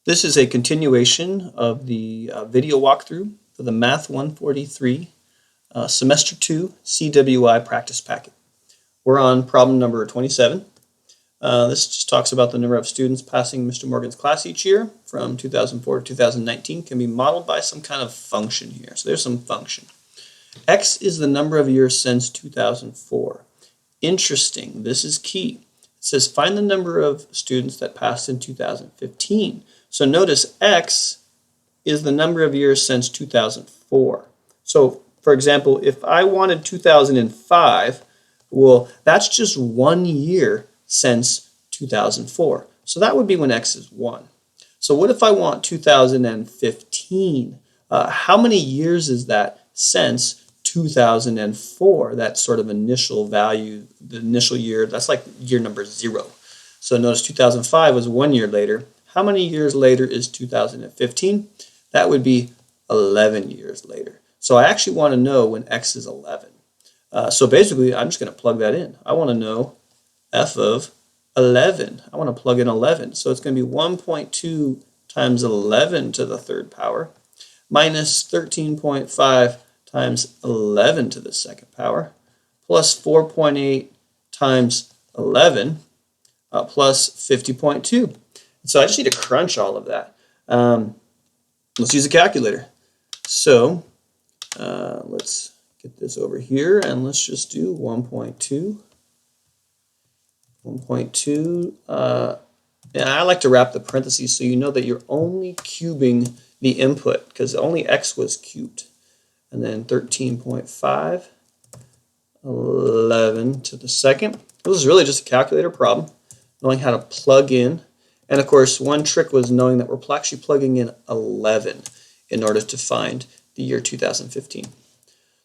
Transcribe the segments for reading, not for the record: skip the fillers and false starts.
This is a continuation of the video walkthrough for the Math 143 Semester 2 CWI practice packet. We're on problem number 27. This just talks about the number of students passing Mr. Morgan's class each year from 2004 to 2019 can be modeled by some kind of function here. So there's some function. X is the number of years since 2004. Interesting. This is key. It says find the number of students that passed in 2015. So notice X is the number of years since 2004. So for example, if I wanted 2005, well, that's just 1 year since 2004. So that would be when X is 1. So what if I want 2015? How many years is that since 2004? That sort of initial value, the initial year, that's like year number 0. So notice 2005 was 1 year later. How many years later is 2015? That would be 11 years later. So I actually want to know when X is 11. So basically, I'm just going to plug that in. I want to know f of 11. I want to plug in 11. So it's going to be 1.2 times 11 to the third power minus 13.5 times 11 to the second power plus 4.8 times 11 plus 50.2. So I just need to crunch all of that. Let's use a calculator. So let's get this over here and let's just do 1.2. 1.2. And I like to wrap the parentheses so you know that you're only cubing the input because only X was cubed. And then 13.5, 11 to the second. This is really just a calculator problem, knowing how to plug in. And of course, one trick was knowing that we're actually plugging in 11 in order to find the year 2015.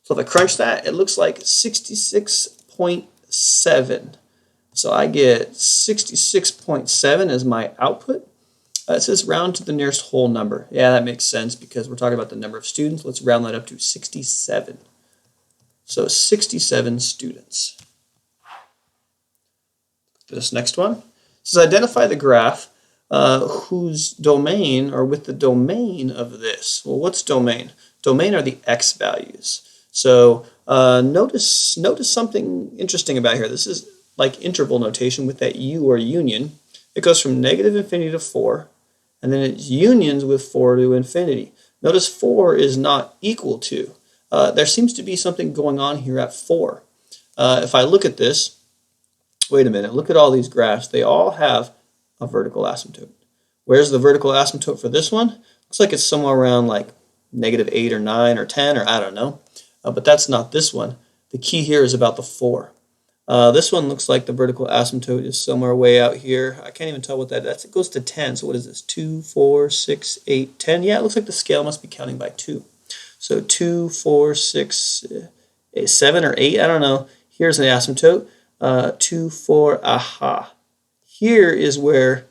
So if I crunch that, it looks like 66.7. So I get 66.7 as my output. It says round to the nearest whole number. Yeah, that makes sense because we're talking about the number of students. Let's round that up to 67. So 67 students. This next one says identify the graph whose domain or with the domain of this. Well, what's domain? Domain are the X values. So notice something interesting about here. This is like interval notation with that U or union. It goes from negative infinity to 4, and then it's unions with 4 to infinity. Notice 4 is not equal to. There seems to be something going on here at 4. If I look at this, wait a minute, look at all these graphs. They all have a vertical asymptote. Where's the vertical asymptote for this one? Looks like it's somewhere around like negative 8 or 9 or 10 or I don't know. But that's not this one. The key here is about the 4. This one looks like the vertical asymptote is somewhere way out here. I can't even tell what that is. It goes to 10. So what is this? 2, 4, 6, 8, 10. Yeah, it looks like the scale must be counting by 2. So 2, 4, 6, 7 or 8. I don't know. Here's an asymptote. 2, 4, aha. Here is where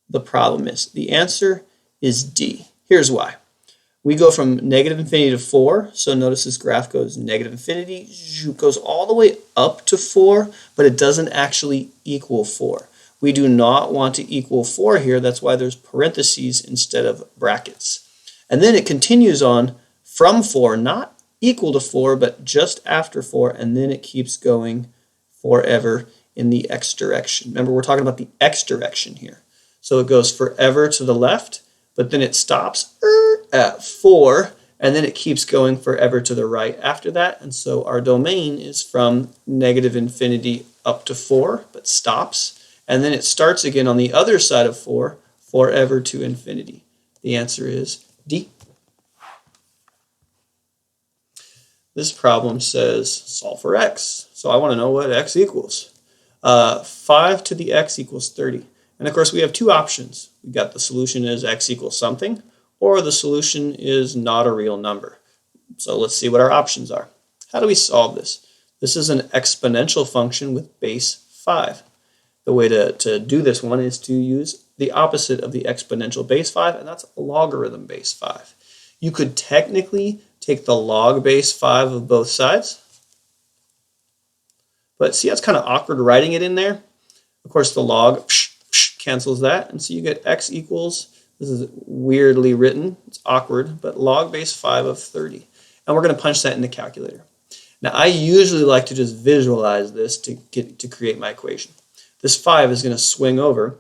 the problem is. The answer is D. Here's why. We go from negative infinity to 4. So notice this graph goes negative infinity, goes all the way up to 4, but it doesn't actually equal 4. We do not want to equal 4 here. That's why there's parentheses instead of brackets. And then it continues on from 4, not equal to 4, but just after 4, and then it keeps going forever in the X direction. Remember, we're talking about the X direction here. So it goes forever to the left, but then it stops at 4, and then it keeps going forever to the right after that. And so our domain is from negative infinity up to 4, but stops. And then it starts again on the other side of 4, forever to infinity. The answer is D. This problem says solve for X. So I want to know what X equals. 5 to the X equals 30. And of course, we have two options. We got the solution is X equals something, or the solution is not a real number. So let's see what our options are. How do we solve this? This is an exponential function with base 5. The way to do this one is to use the opposite of the exponential base 5, and that's logarithm base 5. You could technically take the log base 5 of both sides, but see, that's kind of awkward writing it in there. Of course, the log cancels that, and so you get x equals This is weirdly written. It's awkward, but log base 5 of 30. And we're going to punch that in the calculator. Now, I usually like to just visualize this to create my equation. This 5 is going to swing over,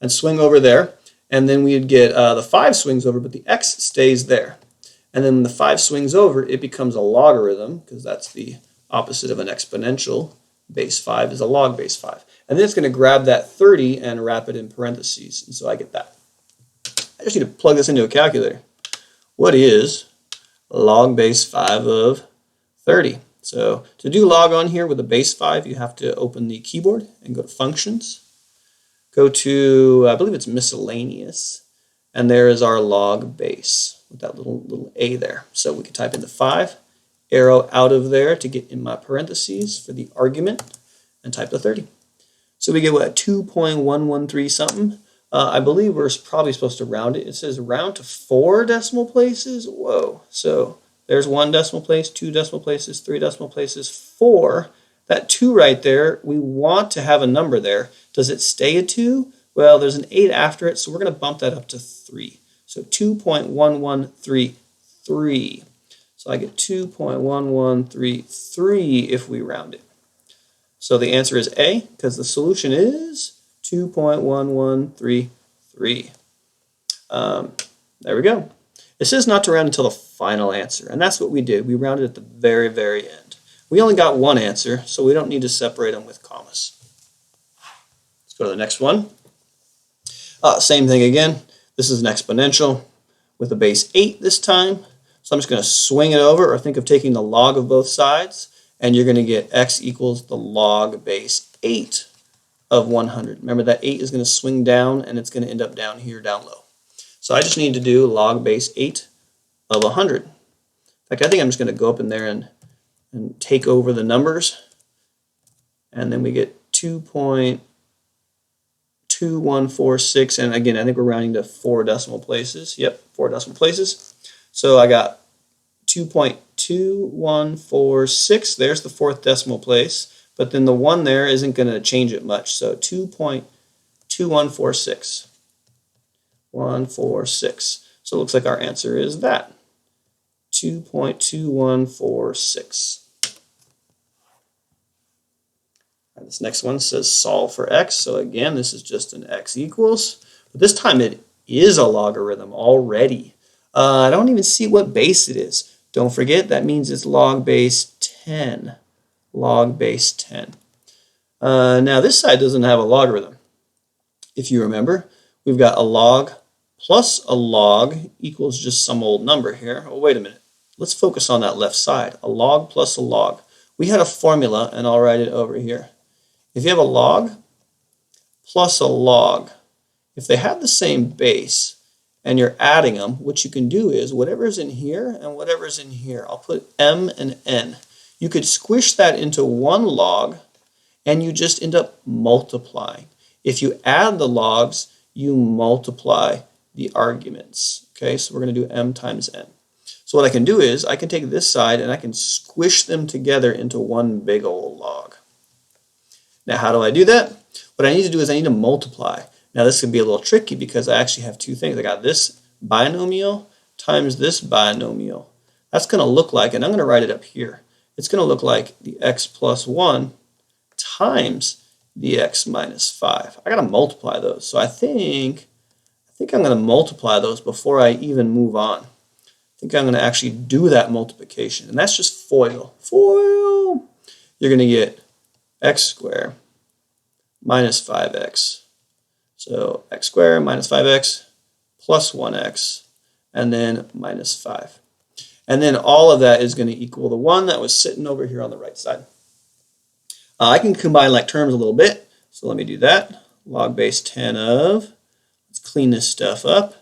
and swing over there. And then we'd get the 5 swings over, but the x stays there. And then when the 5 swings over, it becomes a logarithm, because that's the opposite of an exponential. Base 5 is a log base 5. And then it's going to grab that 30 and wrap it in parentheses. And so I get that. I just need to plug this into a calculator. What is log base 5 of 30? So to do log on here with a base 5, you have to open the keyboard and go to Functions. Go to, I believe it's Miscellaneous. And there is our log base with that little a there. So we can type in the 5, arrow out of there to get in my parentheses for the argument, and type the 30. So we get what, 2.113 something. I believe we're probably supposed to round it. It says round to 4 decimal places. Whoa. So there's 1 decimal place, 2 decimal places, 3 decimal places, 4. That 2 right there, we want to have a number there. Does it stay a 2? Well, there's an 8 after it, so we're going to bump that up to 3. So 2.1133. So I get 2.1133 if we round it. So the answer is A, because the solution is 2.1133. There we go. It says not to round until the final answer, and that's what we did. We rounded at the very, very end. We only got one answer, so we don't need to separate them with commas. Let's go to the next one. Same thing again. This is an exponential with a base 8 this time. So I'm just going to swing it over, or think of taking the log of both sides, and you're going to get x equals the log base 8 of 100. Remember that 8 is going to swing down, and it's going to end up down here, down low. So I just need to do log base 8 of 100. In fact, I think I'm just going to go up in there and take over the numbers, and then we get 2.2146, and again, I think we're rounding to 4 decimal places. Yep, 4 decimal places. So I got 2.2146. There's the 4th decimal place, but then the 1 there isn't going to change it much. So 2.2146. 146. So it looks like our answer is that. 2.2146. This next one says solve for x. So again, this is just an x equals. But this time it is a logarithm already. I don't even see what base it is. Don't forget, that means it's log base 10. Log base 10. Now this side doesn't have a logarithm. If you remember, we've got a log plus a log equals just some old number here. Oh, wait a minute. Let's focus on that left side. A log plus a log. We had a formula, and I'll write it over here. If you have a log plus a log, if they have the same base and you're adding them, what you can do is whatever's in here and whatever's in here, I'll put m and n. You could squish that into one log, and you just end up multiplying. If you add the logs, you multiply the arguments. Okay, so we're going to do m times n. So what I can do is I can take this side and I can squish them together into one big old log. Now how do I do that? What I need to do is I need to multiply. Now this could be a little tricky because I actually have two things. I got this binomial times this binomial. That's going to look like, and I'm going to write it up here, it's going to look like the x plus 1 times the x minus 5. I got to multiply those. So I think I'm going to multiply those before I even move on. I think I'm going to actually do that multiplication. And that's just FOIL. FOIL! You're going to get x squared minus 5x. So x squared minus 5x plus 1x, and then minus 5. And then all of that is going to equal the 1 that was sitting over here on the right side. I can combine like terms a little bit, so let me do that. Log base 10 of, let's clean this stuff up,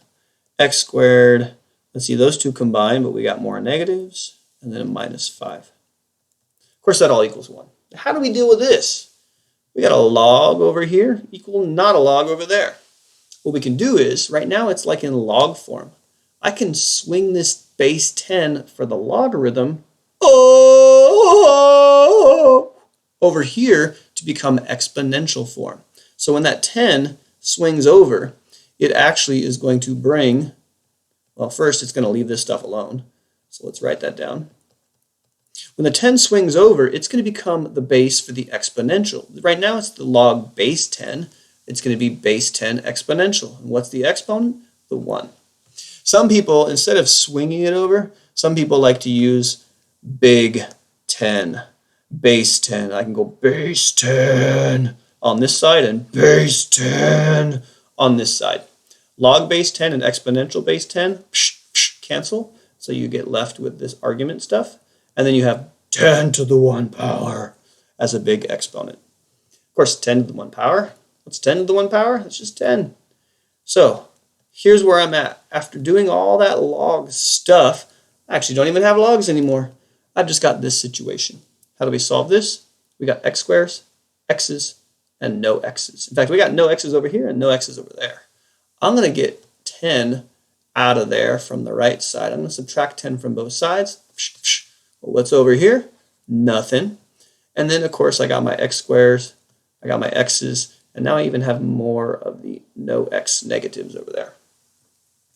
x squared, let's see, those two combine, but we got more negatives, and then a minus 5. Of course, that all equals 1. How do we deal with this? We got a log over here equal not a log over there. What we can do is, right now it's like in log form. I can swing this base 10 for the logarithm over here to become exponential form. So when that 10 swings over, it actually is going to bring, well, first it's going to leave this stuff alone. So let's write that down. When the 10 swings over, it's going to become the base for the exponential. Right now it's the log base 10. It's going to be base 10 exponential. And what's the exponent? The 1. Some people, instead of swinging it over, some people like to use big 10, base 10. I can go base 10 on this side and base 10 on this side. Log base 10 and exponential base 10 cancel. So you get left with this argument stuff. And then you have 10 to the 1 power as a big exponent. Of course, 10 to the 1 power. What's 10 to the 1 power? It's just 10. So here's where I'm at. After doing all that log stuff, I actually don't even have logs anymore. I've just got this situation. How do we solve this? We got x squares, x's, and no x's. In fact, we got no x's over here and no x's over there. I'm going to get 10 out of there from the right side. I'm going to subtract 10 from both sides. Well, what's over here? Nothing. And then, of course, I got my x squares, I got my x's, and now I even have more of the no x negatives over there.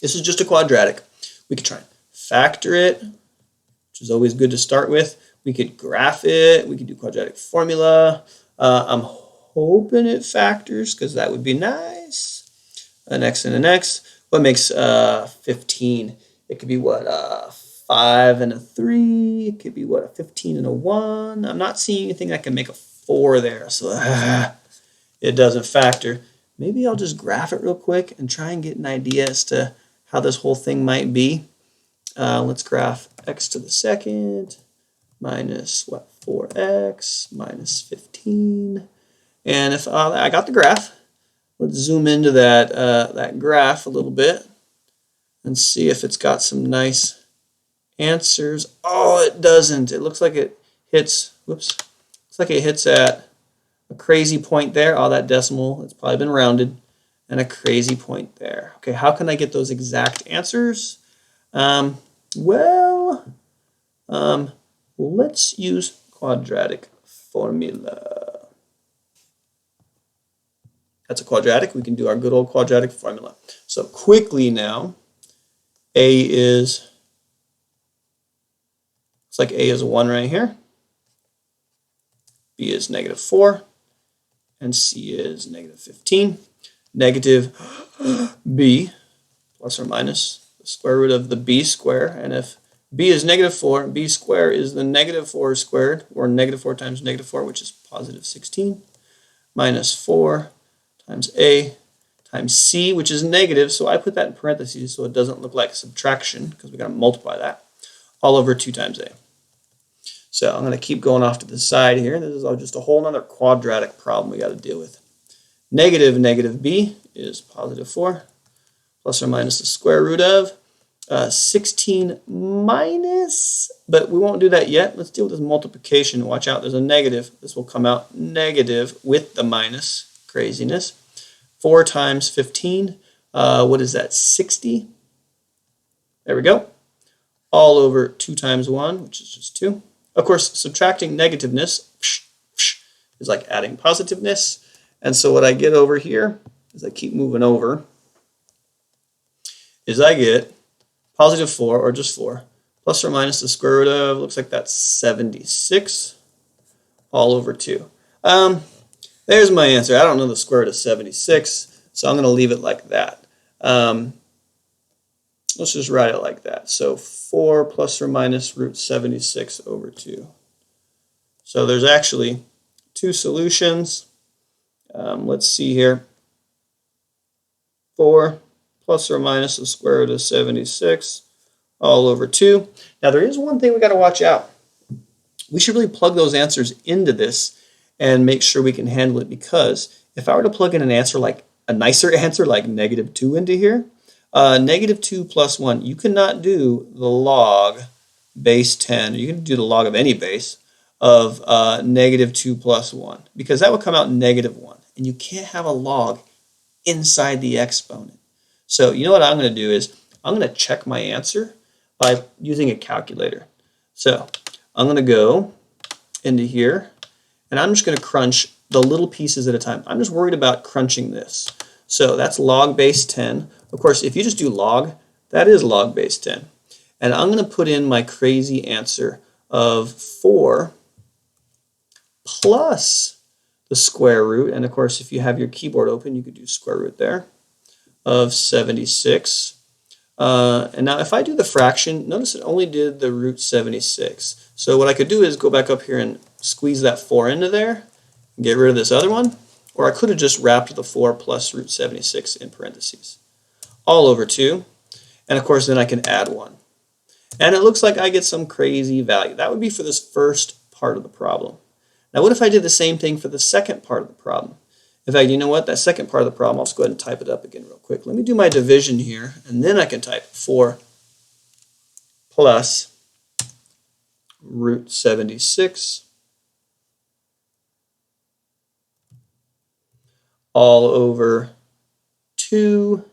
This is just a quadratic. We could try and factor it, which is always good to start with. We could graph it. We could do quadratic formula. I'm hoping it factors because that would be nice. An x and an x. What makes 15? It could be what? 5 and a 3. It could be what? A 15 and a 1. I'm not seeing anything that can make a 4 there. So it doesn't factor. Maybe I'll just graph it real quick and try and get an idea as to how this whole thing might be. Let's graph x to the second minus what? 4x minus 15. And if I got the graph, let's zoom into that graph a little bit and see if it's got some nice answers. Oh, it doesn't. It looks like it hits, whoops, looks like it hits at a crazy point there. Oh, that decimal, it's probably been rounded, and a crazy point there. Okay, how can I get those exact answers? Let's use quadratic formula. That's a quadratic. We can do our good old quadratic formula. So quickly now, a is, looks like a is 1 right here. B is -4. And C is -15. Negative b plus or minus the square root of the b square. And if b is -4, b squared is the -4 squared, or -4 times -4, which is positive 16, minus 4 times a times c, which is negative. So I put that in parentheses so it doesn't look like subtraction, because we got to multiply that, all over 2 times a. So I'm going to keep going off to the side here. This is just a whole other quadratic problem we got to deal with. Negative b is positive 4, plus or minus the square root of 16 minus, but we won't do that yet. Let's deal with this multiplication. Watch out, there's a negative. This will come out negative with the minus. Craziness. 4 times 15, what is that, 60? There we go. All over 2 times 1, which is just 2. Of course, subtracting negativeness is like adding positiveness. And so what I get over here, as I keep moving over, is I get positive 4, or just 4, plus or minus the square root of, looks like that's 76, all over 2. There's my answer. I don't know the square root of 76, so I'm going to leave it like that. Let's just write it like that. So 4 plus or minus root 76 over 2. So there's actually 2 solutions. Let's see here. 4 plus or minus the square root of 76 all over 2. Now there is one thing we got to watch out. We should really plug those answers into this and make sure we can handle it, because if I were to plug in an answer like a nicer answer like -2 into here, -2 plus 1, you cannot do the log base 10, you can do the log of any base of -2 plus 1, because that would come out -1, and you can't have a log inside the exponent. So you know what I'm going to do is I'm going to check my answer by using a calculator. So I'm going to go into here, and I'm just going to crunch the little pieces at a time. I'm just worried about crunching this. So that's log base 10. Of course, if you just do log, that is log base 10. And I'm going to put in my crazy answer of 4 plus the square root. And of course, if you have your keyboard open, you could do square root there of 76. And now if I do the fraction, notice it only did the root 76. So what I could do is go back up here and squeeze that 4 into there and get rid of this other one. Or I could have just wrapped the 4 plus root 76 in parentheses. All over 2. And of course, then I can add 1. And it looks like I get some crazy value. That would be for this first part of the problem. Now what if I did the same thing for the second part of the problem? In fact, you know what? That second part of the problem, I'll just go ahead and type it up again real quick. Let me do my division here, and then I can type 4 plus root 76 all over 2,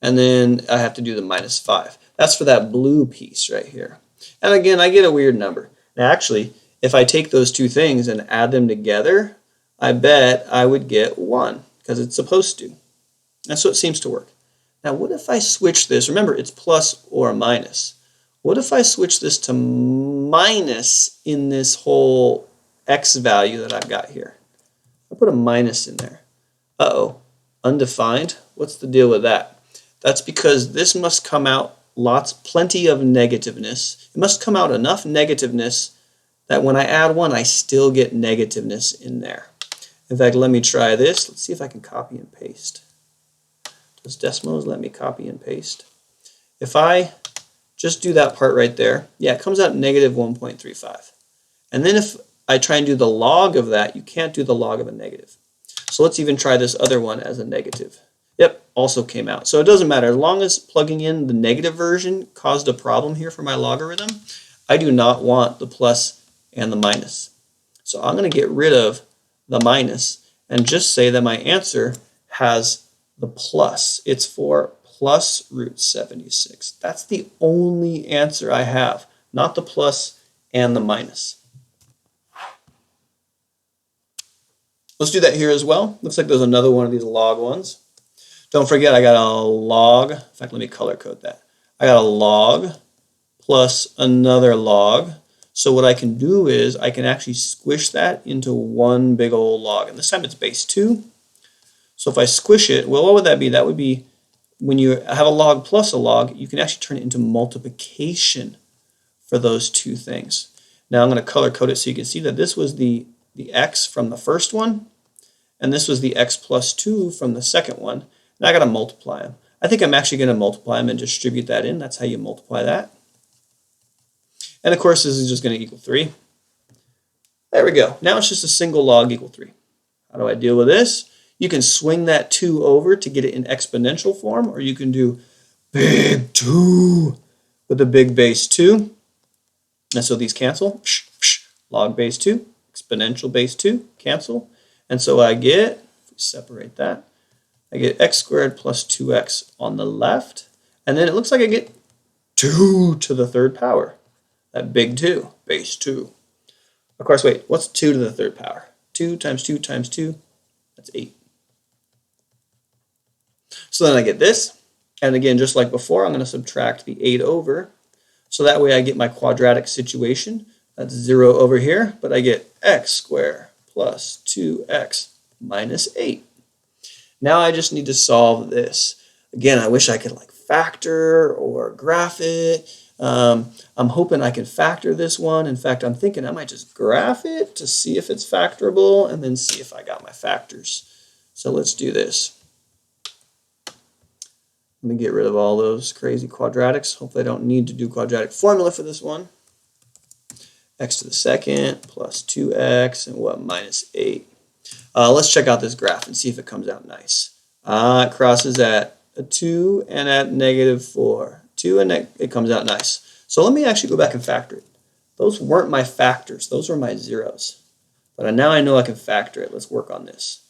and then I have to do the minus 5. That's for that blue piece right here. And again, I get a weird number. Now actually, if I take those two things and add them together, I bet I would get 1, because it's supposed to. That's what seems to work. Now what if I switch this? Remember, it's plus or minus. What if I switch this to minus in this whole x value that I've got here? I'll put a minus in there. Uh-oh, undefined? What's the deal with that? That's because this must come out plenty of negativeness. It must come out enough negativeness that when I add 1, I still get negativeness in there. In fact, let me try this. Let's see if I can copy and paste. Does Desmos let me copy and paste? If I just do that part right there, yeah, it comes out negative 1.35. And then if I try and do the log of that, you can't do the log of a negative. So let's even try this other one as a negative. Yep, also came out. So it doesn't matter. As long as plugging in the negative version caused a problem here for my logarithm, I do not want the plus and the minus. So I'm going to get rid of the minus and just say that my answer has the plus. It's for plus root 76. That's the only answer I have, not the plus and the minus. Let's do that here as well. Looks like there's another one of these log ones. Don't forget I got a log. In fact, let me color code that. I got a log plus another log. So what I can do is I can actually squish that into one big old log. And this time it's base 2. So if I squish it, well, what would that be? That would be when you have a log plus a log, you can actually turn it into multiplication for those two things. Now I'm going to color code it so you can see that this was the x from the first one, and this was the x plus 2 from the second one. And I got to multiply them. I think I'm actually going to multiply them and distribute that in. That's how you multiply that. And of course, this is just going to equal 3. There we go. Now it's just a single log equal 3. How do I deal with this? You can swing that 2 over to get it in exponential form, or you can do big 2 with a big base 2. And so these cancel. Log base 2, exponential base 2, cancel. And so I get, if we separate that, I get x squared plus 2x on the left. And then it looks like I get 2 to the third power. That big 2, base 2. Of course, wait, what's 2 to the third power? 2 times 2 times 2, that's 8. So then I get this. And again, just like before, I'm going to subtract the 8 over. So that way I get my quadratic situation. That's 0 over here, but I get x squared plus 2x minus 8. Now I just need to solve this. Again, I wish I could like factor or graph it. I'm hoping I can factor this one. In fact, I'm thinking I might just graph it to see if it's factorable and then see if I got my factors. So let's do this. Let me get rid of all those crazy quadratics. Hopefully I don't need to do quadratic formula for this one. X to the second plus 2x and what, minus 8. Let's check out this graph and see if it comes out nice. It crosses at a 2 and at negative 4. 2 and it comes out nice. So let me actually go back and factor it. Those weren't my factors. Those were my zeros. But now I know I can factor it. Let's work on this.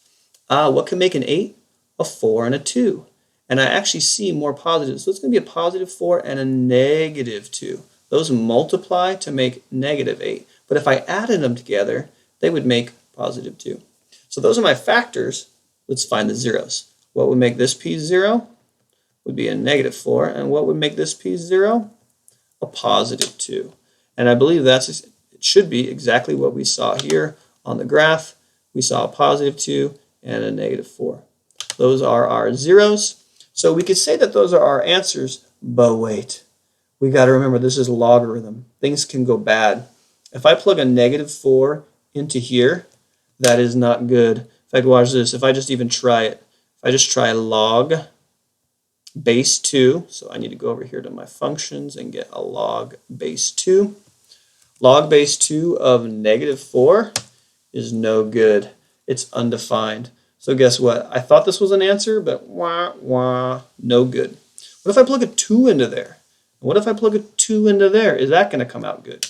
What can make an 8? A 4 and a 2. And I actually see more positives. So it's going to be a positive 4 and a negative 2. Those multiply to make negative 8. But if I added them together, they would make positive 2. So those are my factors. Let's find the zeros. What would make this piece 0? Would be a negative 4. And what would make this piece 0? A positive 2. And I believe it should be exactly what we saw here on the graph. We saw a positive 2 and a negative 4. Those are our zeros. So we could say that those are our answers, but wait. We got to remember this is logarithm. Things can go bad. If I plug a negative 4 into here, that is not good. In fact, watch this. If I just even try it, if I just try log base 2, so I need to go over here to my functions and get a log base 2. Log base 2 of negative 4 is no good. It's undefined. So guess what? I thought this was an answer, but no good. What if I plug a 2 into there? What if I plug a 2 into there? Is that going to come out good?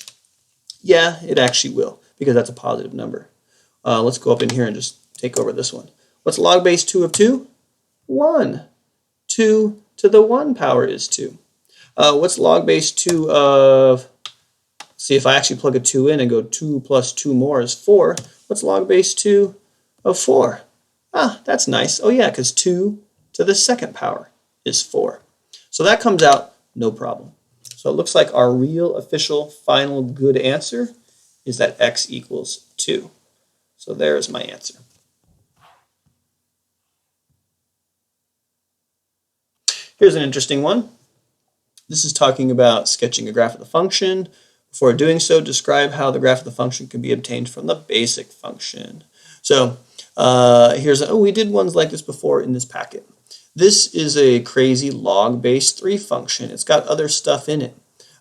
Yeah, it actually will, because that's a positive number. Let's go up in here and just take over this one. What's log base 2 of 2? 1. 2 to the 1 power is 2. What's log base 2 of, see if I actually plug a 2 in and go 2 plus 2 more is 4. What's log base 2 of 4? Ah, that's nice. Oh yeah, because 2 to the 2nd power is 4. So that comes out no problem. So it looks like our real official final good answer is that x equals 2. So there's my answer. Here's an interesting one. This is talking about sketching a graph of the function. Before doing so, describe how the graph of the function can be obtained from the basic function. So we did ones like this before in this packet. This is a crazy log base 3 function. It's got other stuff in it.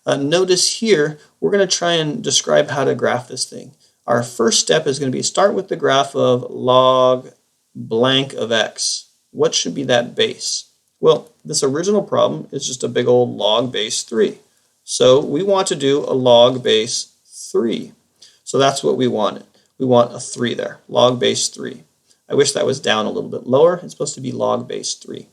Notice here, we're going to try and describe how to graph this thing. Our first step is going to be start with the graph of log blank of x. What should be that base? Well, this original problem is just a big old log base 3. So we want to do a log base 3. So that's what we wanted. We want a 3 there, log base 3. I wish that was down a little bit lower. It's supposed to be log base 3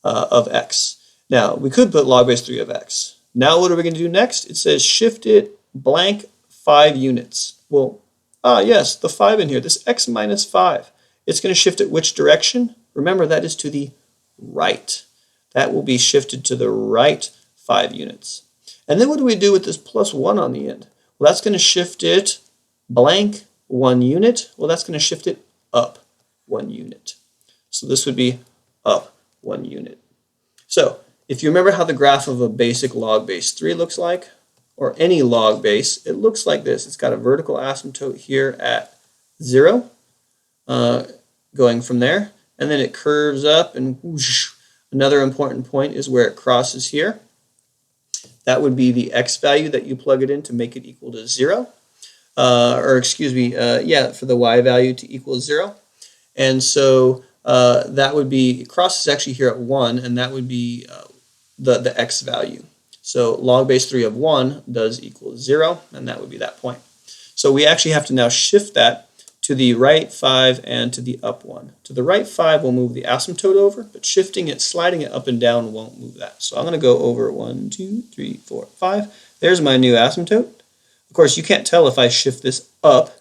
of x. Now, we could put log base 3 of x. Now what are we going to do next? It says shift it blank 5 units. Well, yes, the 5 in here, this x minus 5. It's going to shift it which direction? Remember, that is to the right. That will be shifted to the right 5 units. And then what do we do with this plus 1 on the end? Well, that's going to shift it blank 1 unit. Well, that's going to shift it up 1 unit. So this would be up 1 unit. So if you remember how the graph of a basic log base 3 looks like, or any log base, it looks like this. It's got a vertical asymptote here at 0, going from there, and then it curves up, and whoosh. Another important point is where it crosses here. That would be the x value that you plug it in to make it equal to 0. For the y value to equal 0. And so that would be, it crosses actually here at 1, and that would be the x value. So log base 3 of 1 does equal 0, and that would be that point. So we actually have to now shift that to the right 5 and to the up 1. To the right 5 will move the asymptote over, but shifting it, sliding it up and down won't move that. So I'm going to go over 1, 2, 3, 4, 5. There's my new asymptote. Of course, you can't tell if I shift this up.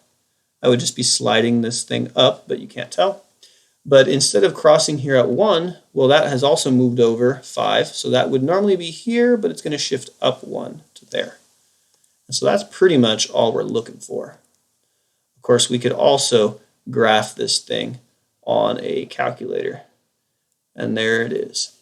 I would just be sliding this thing up, but you can't tell. But instead of crossing here at 1, well, that has also moved over 5. So that would normally be here, but it's going to shift up 1 to there. And so that's pretty much all we're looking for. Of course, we could also graph this thing on a calculator. And there it is.